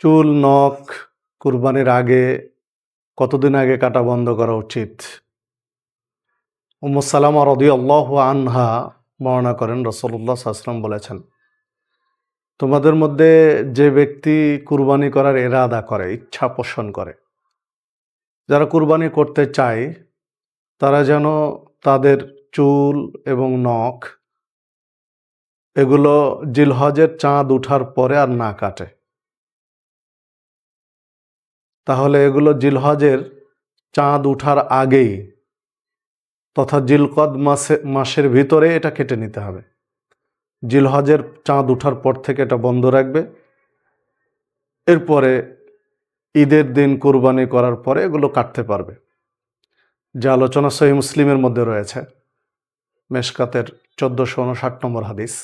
চুল, নখ কুরবানির আগে কতদিন আগে কাটা বন্ধ করা উচিত? উম্মু সালামা রাদিয়াল্লাহু আনহা বর্ণনা করেন, রাসূলুল্লাহ সাল্লাল্লাহু আলাইহি ওয়াসাল্লাম বলেছেন, তোমাদের মধ্যে যে ব্যক্তি কুরবানি করার ইরাদা করে, ইচ্ছা পোষণ করে, যারা কুরবানি করতে চায় তারা যেন তাদের চুল এবং নখ এগুলো জিলহজের চাঁদ ওঠার পরে আর না কাটে। তাহলে এগুলো জিলহজের চাঁদ ওঠার আগেই তথা জিলকদ মাসের ভিতরে এটা কেটে নিতে হবে। জিলহজের চাঁদ ওঠার পর থেকে এটা বন্ধ রাখবে। এরপরে ঈদের দিন কুরবানি করার পরে এগুলো কাটতে পারবে, যে আলোচনা সহিহ মুসলিমের মধ্যে রয়েছে, মেশকাতের 1459 নম্বর হাদিস।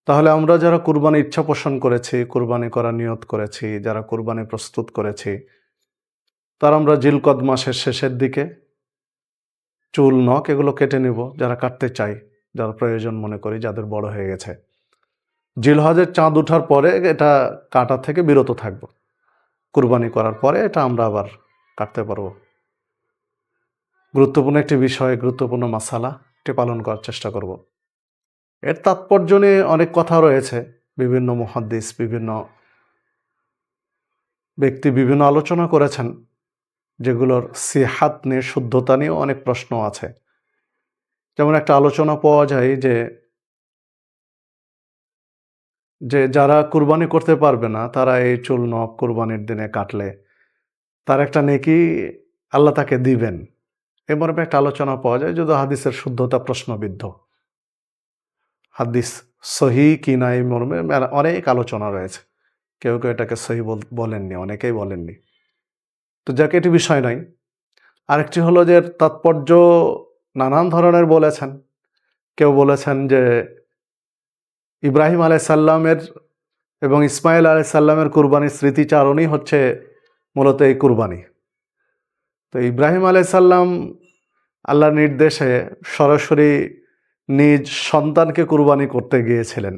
তাহলে আমরা যারা কুরবানি ইচ্ছা পোষণ করেছি, কুরবানি করার নিয়ত করেছি, যারা কুরবানি প্রস্তুত করেছি, তারা আমরা জিলকদ মাসের শেষের দিকে চুল, নখ এগুলো কেটে নিব, যারা কাটতে চাই, যারা প্রয়োজন মনে করি, যাদের বড় হয়ে গেছে। জিলহজের চাঁদ ওঠার পরে এটা কাটা থেকে বিরত থাকব। কুরবানি করার পরে এটা আমরা আবার কাটতে পারব। গুরুত্বপূর্ণ একটি বিষয়, গুরুত্বপূর্ণ মাসালা, এটি পালন করার চেষ্টা করব। এর তাৎপর্য নিয়ে অনেক কথা রয়েছে, বিভিন্ন মুহাদ্দিস, বিভিন্ন ব্যক্তি বিভিন্ন আলোচনা করেছেন, যেগুলোর সিহাত নিয়ে, শুদ্ধতা নিয়ে অনেক প্রশ্ন আছে। যেমন একটা আলোচনা পাওয়া যায় যে যারা কুরবানি করতে পারবে না তারা এই চুল, নখ কুরবানির দিনে কাটলে তার একটা নেকি আল্লাহ তাকে দিবেন। এ মর্মে একটা আলোচনা পাওয়া যায়, যদি হাদিসের শুদ্ধতা প্রশ্নবিদ্ধ, হাদিস সহি কি না এই মর্মে অনেক আলোচনা রয়েছে। কেউ কেউ এটাকে সহি বলেননি, অনেকেই বলেননি। তো যাকে এটি বিষয় নয়। আরেকটি হলো যে তাৎপর্য নানান ধরনের বলেছেন। কেউ বলেছেন যে ইব্রাহিম আলাইহিস সালামের এবং ইসমাইল আলাইহিস সালামের কুরবানির স্মৃতিচারণই হচ্ছে মূলত এই কুরবানি। তো ইব্রাহিম আলাইহিস সালাম আল্লাহর নির্দেশে সরাসরি নিজ সন্তানকে কুরবানি করতে গিয়েছিলেন।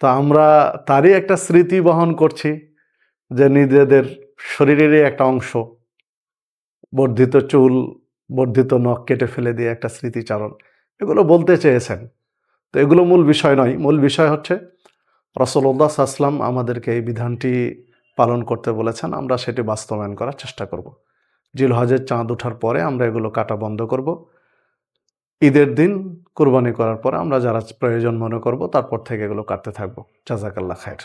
তো আমরা তারই একটা স্মৃতি বহন করছি, যে নিজেদের শরীরেরই একটা অংশ, বর্ধিত চুল, বর্ধিত নখ কেটে ফেলে দিয়ে একটা স্মৃতিচারণ, এগুলো বলতে চেয়েছেন। তো এগুলো মূল বিষয় নয়। মূল বিষয় হচ্ছে রাসূলুল্লাহ সাল্লাল্লাহু আলাইহি ওয়াসাল্লাম আমাদেরকে এই বিধানটি পালন করতে বলেছেন, আমরা সেটি বাস্তবায়ন করার চেষ্টা করব। জিলহজের চাঁদ ওঠার পরে আমরা এগুলো কাটা বন্ধ করব। ঈদের দিন কুরবানি করার পরে আমরা যারা প্রয়োজন মনে করব তারপর থেকে এগুলো কাটতে থাকবো। জাযাকাল্লাহ খায়ের।